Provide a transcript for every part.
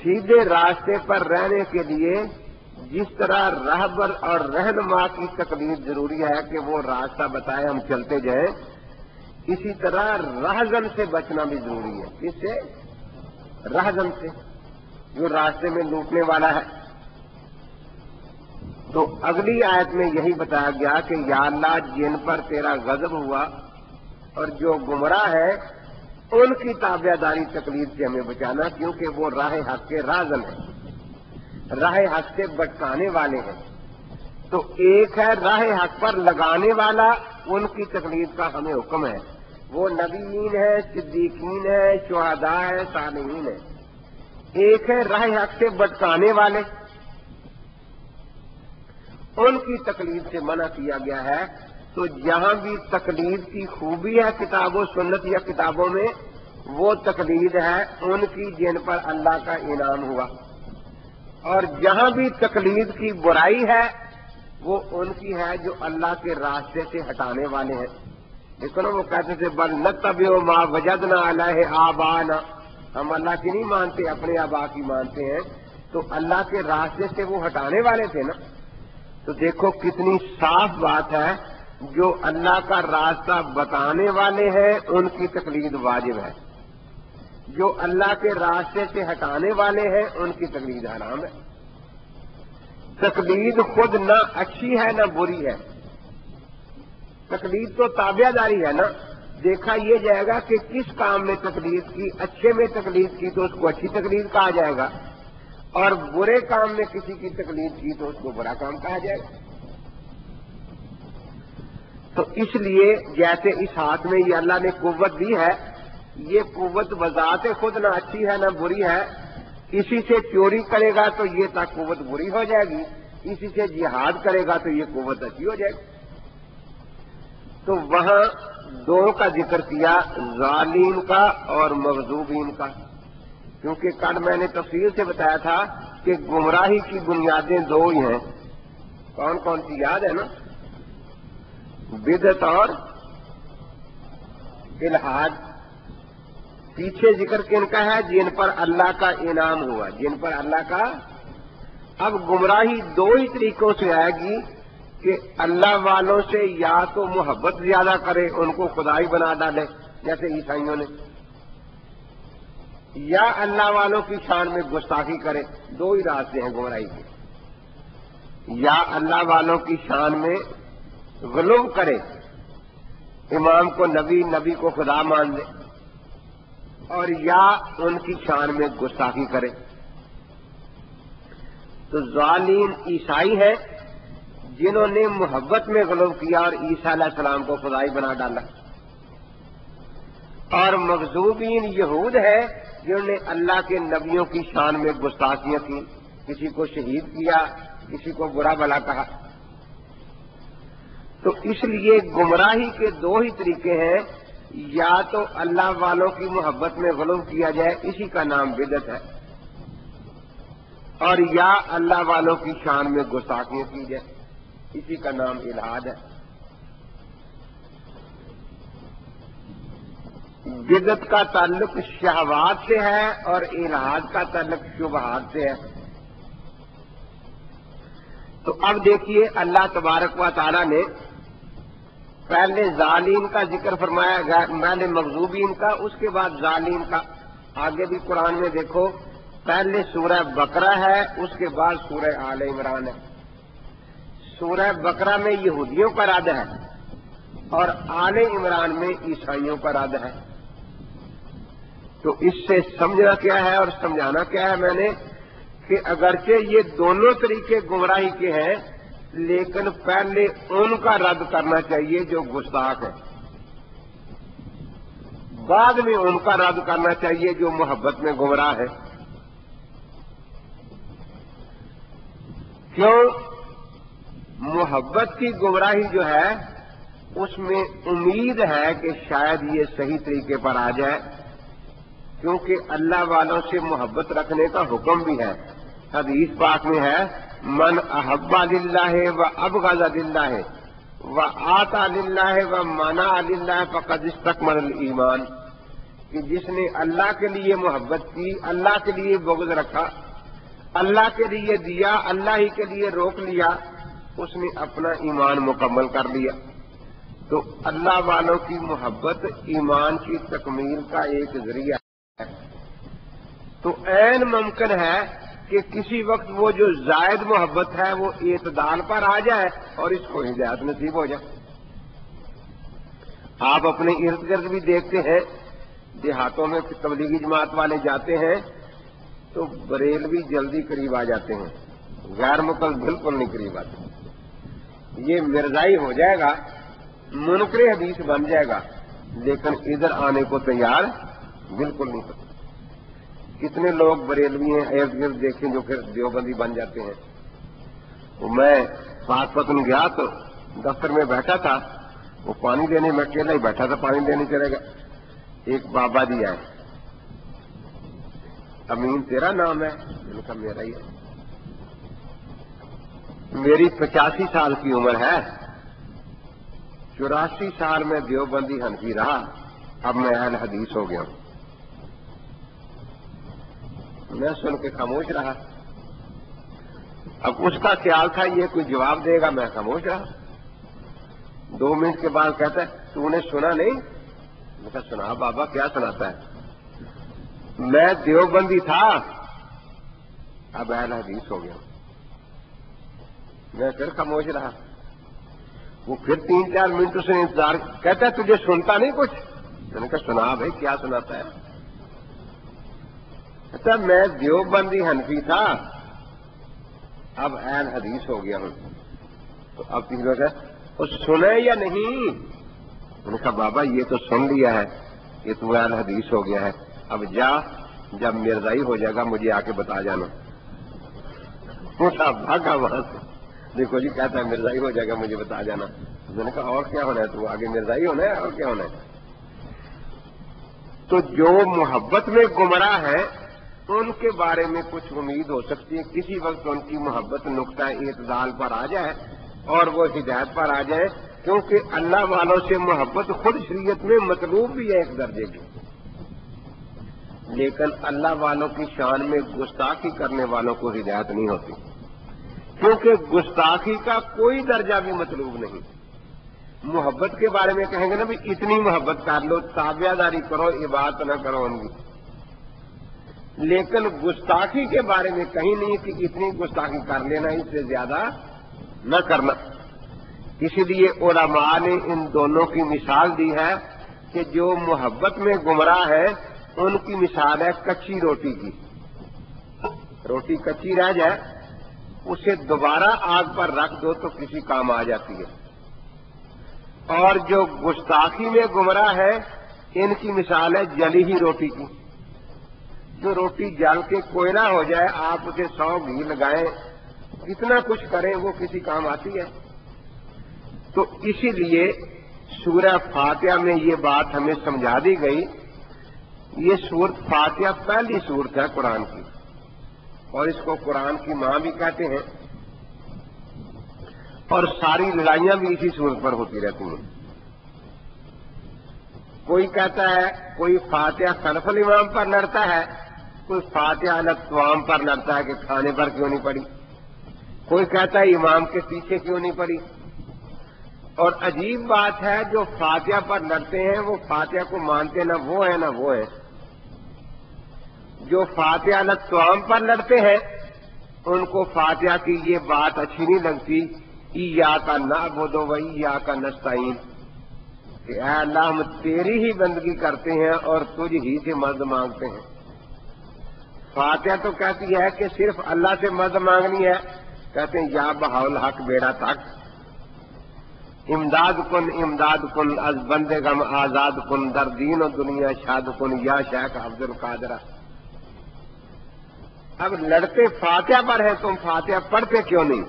سیدھے راستے پر رہنے کے لیے جس طرح راہبر اور رہنما کی تقلید ضروری ہے کہ وہ راستہ بتائے ہم چلتے جائیں، اسی طرح رہزن سے بچنا بھی ضروری ہے۔ کس سے؟ رہزن سے، جو راستے میں لوٹنے والا ہے۔ تو اگلی آیت میں یہی بتایا گیا کہ یا اللہ جن پر تیرا غضب ہوا اور جو گمراہ ہے ان کی تابع داری تقلید سے ہمیں بچانا، کیونکہ وہ راہ حق کے رہزن ہیں، راہ حق سے بھٹکانے والے ہیں۔ تو ایک ہے راہ حق پر لگانے والا، ان کی تقلید کا ہمیں حکم ہے، وہ نبیین ہے، صدیقین ہے، شہداء ہے، صالحین ہے۔ ایک ہے راہ حق سے بھٹکانے والے، ان کی تقلید سے منع کیا گیا ہے۔ تو جہاں بھی تقلید کی خوبی ہے کتاب و سنت یا کتابوں میں، وہ تقلید ہے ان کی جن پر اللہ کا انعام ہوا، اور جہاں بھی تقلید کی برائی ہے وہ ان کی ہے جو اللہ کے راستے سے ہٹانے والے ہیں۔ دیکھو نا، وہ کہتے تھے بل نتبع ما وجدنا علیہ آبانا، ہم اللہ کی نہیں مانتے، اپنے آبا کی مانتے ہیں۔ تو اللہ کے راستے سے وہ ہٹانے والے تھے نا۔ تو دیکھو کتنی صاف بات ہے، جو اللہ کا راستہ بتانے والے ہیں ان کی تقلید واجب ہے، جو اللہ کے راستے سے ہٹانے والے ہیں ان کی تقلید حرام ہے۔ تقلید خود نہ اچھی ہے نہ بری ہے، تقلید تو تابع داری ہے نا۔ دیکھا یہ جائے گا کہ کس کام میں تقلید کی، اچھے میں تقلید کی تو اس کو اچھی تقلید کہا جائے گا، اور برے کام میں کسی کی تقلید کی تو اس کو برا کام کہا جائے گا۔ تو اس لیے جیسے اس ہاتھ میں یہ اللہ نے قوت دی ہے، یہ قوت بذات خود نہ اچھی ہے نہ بری ہے۔ اسی سے چوری کرے گا تو یہ قوت بری ہو جائے گی، اسی سے جہاد کرے گا تو یہ قوت اچھی ہو جائے گی۔ تو وہاں دو کا ذکر کیا، ظالم کا اور مغضوبین کا، کیونکہ کل میں نے تفصیل سے بتایا تھا کہ گمراہی کی بنیادیں دو ہی ہیں۔ کون کون سی یاد ہے نا؟ بدعت اور الحاد۔ پیچھے ذکر کن کا ہے؟ جن پر اللہ کا انعام ہوا، جن پر اللہ کا۔ اب گمراہی دو ہی طریقوں سے آئے گی کہ اللہ والوں سے یا تو محبت زیادہ کرے، ان کو خدائی بنا ڈالے جیسے عیسائیوں نے، یا اللہ والوں کی شان میں گستاخی کرے۔ دو ہی راستے ہیں گمراہی کے، یا اللہ والوں کی شان میں غلو کرے، امام کو نبی، نبی کو خدا مان لے، اور یا ان کی شان میں گستاخی کرے۔ تو ظالم عیسائی ہیں جنہوں نے محبت میں غلو کیا اور عیسیٰ علیہ السلام کو خدائی بنا ڈالا، اور مغضوبین یہود ہے جنہوں نے اللہ کے نبیوں کی شان میں گستاخیاں کی، کسی کو شہید کیا، کسی کو برا بھلا کہا۔ تو اس لیے گمراہی کے دو ہی طریقے ہیں، یا تو اللہ والوں کی محبت میں غلو کیا جائے، اسی کا نام بدعت ہے، اور یا اللہ والوں کی شان میں گستاخیاں کی جائے، اسی کا نام الحاد ہے۔ بدعت کا تعلق شہوات سے ہے اور الحاد کا تعلق شبہات سے ہے۔ تو اب دیکھیے اللہ تبارک و تعالی نے پہلے ظالم کا ذکر فرمایا، پہلے مغضوبین کا، اس کے بعد ظالم کا۔ آگے بھی قرآن میں دیکھو، پہلے سورہ بقرہ ہے، اس کے بعد سورہ آل عمران ہے۔ سورہ بقرہ میں یہودیوں کا رد ہے اور آل عمران میں عیسائیوں کا رد ہے۔ تو اس سے سمجھنا کیا ہے اور سمجھانا کیا ہے میں نے، کہ اگرچہ یہ دونوں طریقے گمراہی کے ہیں، لیکن پہلے ان کا رد کرنا چاہیے جو گستاخ ہے، بعد میں ان کا رد کرنا چاہیے جو محبت میں گمراہ ہے۔ کیوں؟ محبت کی گمراہی جو ہے اس میں امید ہے کہ شاید یہ صحیح طریقے پر آ جائے، کیونکہ اللہ والوں سے محبت رکھنے کا حکم بھی ہے۔ حدیث پاک میں ہے، من احب للہ و ابغض للہ و آطا للہ و منع للہ فقد استکمل الایمان۔ کہ جس نے اللہ کے لیے محبت کی، اللہ کے لیے بغض رکھا، اللہ کے لیے دیا، اللہ ہی کے لیے روک لیا، اس نے اپنا ایمان مکمل کر لیا۔ تو اللہ والوں کی محبت ایمان کی تکمیل کا ایک ذریعہ ہے۔ تو عین ممکن ہے کہ کسی وقت وہ جو زائد محبت ہے وہ اعتدال پر آ جائے اور اس کو ہدایت نصیب ہو جائے۔ آپ اپنے ارد گرد بھی دیکھتے ہیں، دیہاتوں میں تبلیغی جماعت والے جاتے ہیں تو بریلوی جلدی قریب آ جاتے ہیں، غیر مقلد بالکل نہیں قریب آتے۔ یہ مرزائی ہو جائے گا، منکر حدیث بن جائے گا، لیکن ادھر آنے کو تیار بالکل نہیں ہوتا۔ کتنے لوگ بریلوی ہیں ارد گرد دیکھیں جو پھر دیوبندی بن جاتے ہیں۔ تو میں پاک پتن گیا تو دفتر میں بیٹھا تھا، وہ پانی دینے میں اکیلا ہی بیٹھا تھا، پانی دینے چلے گا، ایک بابا جی آئے، امین تیرا نام ہے؟ میں نے کہا میرا ہی ہے۔ میری 85 سال کی عمر ہے، 84 سال میں دیوبندی حنفی رہا، اب میں اہل حدیث ہو گیا ہوں۔ میں سن کے خاموش رہا۔ اب اس کا خیال تھا یہ کوئی جواب دے گا، میں خاموش رہا۔ 2 منٹ کے بعد کہتا ہے تو نے سنا نہیں؟ میں کہا سنا بابا، کیا سناتا ہے؟ میں دیوبندی تھا، اب اہل حدیث ہو گیا ہوں۔ میں پھر خاموش رہا۔ وہ پھر 3-4 منٹ سے انتظار، کہتا ہے تجھے سنتا نہیں کچھ؟ میں نے کہا سنا بھائی، کیا سناتا ہے؟ کہتا میں دیوبندی حنفی تھا، اب اہل حدیث ہو گیا ہوں۔ تو اب کسی لوگ وہ سنے یا نہیں؟ میں نے کہا بابا یہ تو سن لیا ہے، یہ تو اہل حدیث ہو گیا ہے، اب جا، جب مرزائی ہو جائے گا مجھے آ کے بتا جانا۔ بھاگا وہاں سے، دیکھو جی کہتا ہے مرزائی ہو جائے گا مجھے بتا جانا۔ میں نے کہا اور کیا ہونا ہے؟ تو آگے مرزائی ہونا ہے، اور کیا ہونا ہے؟ تو جو محبت میں گمراہ ہے ان کے بارے میں کچھ امید ہو سکتی ہے، کسی وقت ان کی محبت نقطہ اعتدال پر آ جائے اور وہ ہدایت پر آ جائے، کیونکہ اللہ والوں سے محبت خود شریعت میں مطلوب بھی ہے ایک درجے کی، لیکن اللہ والوں کی شان میں گستاخی کرنے والوں کو ہدایت نہیں ہوتی، کیونکہ گستاخی کا کوئی درجہ بھی مطلوب نہیں۔ محبت کے بارے میں کہیں گے نا بھی اتنی محبت کر لو، تابعہ داری کرو، عبادت نہ کرو ان کی، لیکن گستاخی کے بارے میں کہیں نہیں کہ اتنی گستاخی کر لینا، اس سے زیادہ نہ کرنا۔ اسی لیے علماء نے ان دونوں کی مثال دی ہے کہ جو محبت میں گمراہ ہے ان کی مثال ہے کچی روٹی کی۔ روٹی کچی رہ جائے، اسے دوبارہ آگ پر رکھ دو تو کسی کام آ جاتی ہے، اور جو گستاخی میں گمراہ ہے ان کی مثال ہے جلی ہی روٹی کی۔ جو روٹی جل کے کوئلہ ہو جائے، آپ اسے 100 گھی لگائیں، کتنا کچھ کریں، وہ کسی کام آتی ہے؟ تو اسی لیے سورہ فاتحہ میں یہ بات ہمیں سمجھا دی گئی۔ یہ سورت فاتحہ پہلی سورت ہے قرآن کی، اور اس کو قرآن کی ماں بھی کہتے ہیں، اور ساری لڑائیاں بھی اسی سورت پر ہوتی رہتی ہیں۔ کوئی کہتا ہے، کوئی فاتحہ خلف الامام پر لڑتا ہے، کوئی فاتحہ علی الطعام پر لڑتا ہے کہ کھانے پر کیوں نہیں پڑی، کوئی کہتا ہے امام کے پیچھے کیوں نہیں پڑی۔ اور عجیب بات ہے، جو فاتحہ پر لڑتے ہیں وہ فاتحہ کو مانتے نہ وہ ہیں نہ وہ ہیں۔ جو فاتحہ علی الطعام پر لڑتے ہیں ان کو فاتحہ کی یہ بات اچھی نہیں لگتی، ایاک نعبد و ایاک نستعین، کہ اے اللہ ہم تیری ہی بندگی کرتے ہیں اور تجھ ہی سے مدد مانگتے ہیں۔ فاتحہ تو کہتی ہے کہ صرف اللہ سے مدد مانگنی ہے، کہتے ہیں یا بہاول حق بیڑا تک، امداد کن از بندے غم آزاد کن، در دین و دنیا شاد کن یا شیخ عبد القادر۔ اب لڑتے فاتحہ پر ہیں، تم فاتحہ پڑھتے کیوں نہیں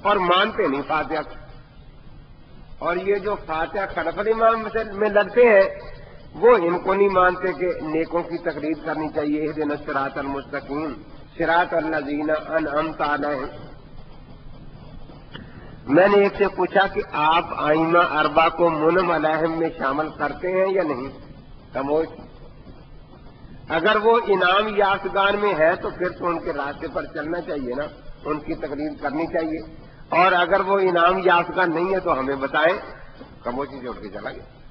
اور مانتے نہیں فاتحہ کو؟ اور یہ جو فاتحہ خلف الامام میں لڑتے ہیں وہ ان کو نہیں مانتے کہ نیکوں کی تقلید کرنی چاہیے، اہدنا الصراط المستقیم صراط الذین انعمت علیہم۔ میں نے ایک سے پوچھا کہ آپ ائمہ اربعہ کو منعم علیہم میں شامل کرتے ہیں یا نہیں؟ خاموش۔ اگر وہ انعام یافتگان میں ہے تو پھر تو ان کے راستے پر چلنا چاہیے نا، ان کی تقریر کرنی چاہیے، اور اگر وہ انعام یافتگان نہیں ہے تو ہمیں بتائیں، خاموشی سے اٹھ کے چلا گیا۔